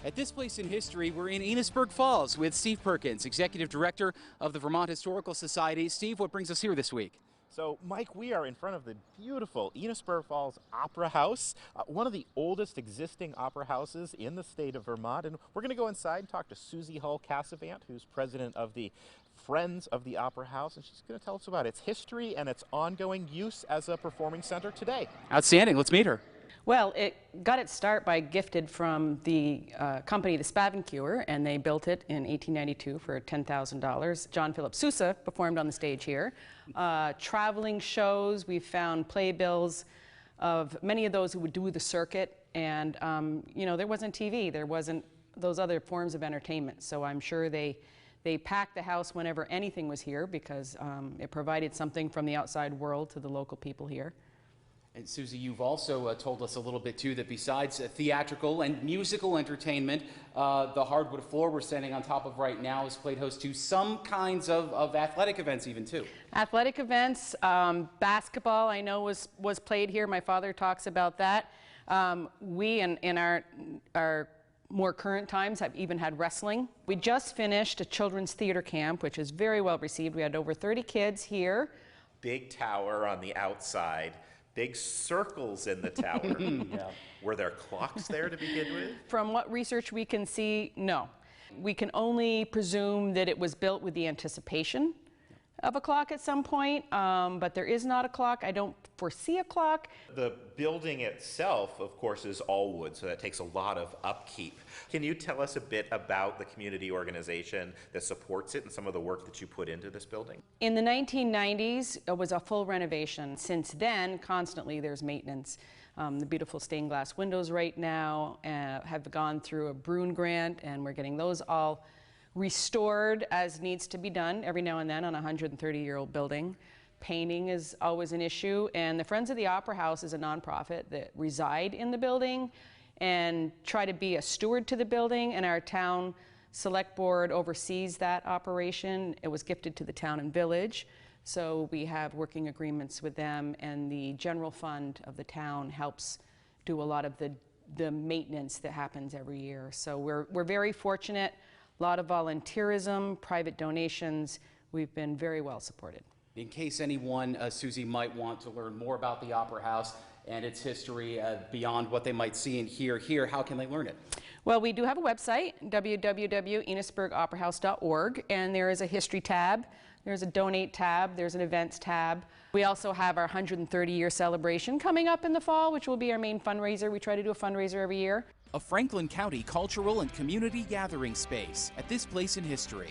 At this place in history, we're in Enosburg Falls with Steve Perkins, Executive Director of the Vermont Historical Society. Steve, what brings us here this week? So, Mike, we are in front of the beautiful Enosburg Falls Opera House, one of the oldest existing opera houses in the state of Vermont. And we're going to go inside and talk to Susie Hull-Cassavant, who's president of the Friends of the Opera House, and she's going to tell us about its history and its ongoing use as a performing center today. Outstanding. Let's meet her. Well, it got its start by gifted from the company, the Spavincuer, and they built it in 1892 for $10,000. John Philip Sousa performed on the stage here. Traveling shows, we found playbills of many of those who would do the circuit, and you know, there wasn't TV, there wasn't those other forms of entertainment, so I'm sure they packed the house whenever anything was here because it provided something from the outside world to the local people here. And Susie, you've also told us a little bit too that besides theatrical and musical entertainment, the hardwood floor we're standing on top of right now has played host to some kinds of athletic events even too. Athletic events, basketball I know was played here. My father talks about that. We in our more current times have even had wrestling. We just finished a children's theater camp, which is very well received. We had over 30 kids here. Big tower on the outside. Big circles in the tower. Yeah. Were there clocks there to begin with? From what research we can see, no. We can only presume that it was built with the anticipation of a clock at some point, but there is not a clock. I don't foresee a clock. The building itself, of course, is all wood, so that takes a lot of upkeep. Can you tell us a bit about the community organization that supports it and some of the work that you put into this building? In the 1990s, it was a full renovation. Since then, constantly there's maintenance. The beautiful stained glass windows right now have gone through a Bruin grant, and we're getting those all restored as needs to be done every now and then on a 130-year-old building. Painting is always an issue, and the Friends of the Opera House is a nonprofit that reside in the building and try to be a steward to the building, and our town select board oversees that operation. It was gifted to the town and village, so we have working agreements with them, and the general fund of the town helps do a lot of the maintenance that happens every year. So we're very fortunate. A lot of volunteerism, private donations. We've been very well supported. In case anyone, Susie, might want to learn more about the Opera House and its history beyond what they might see and hear here, how can they learn it? Well, we do have a website, www.enosburgoperahouse.org, and there is a history tab, there's a donate tab, there's an events tab. We also have our 130-year celebration coming up in the fall, which will be our main fundraiser. We try to do a fundraiser every year. A Franklin County cultural and community gathering space at this place in history.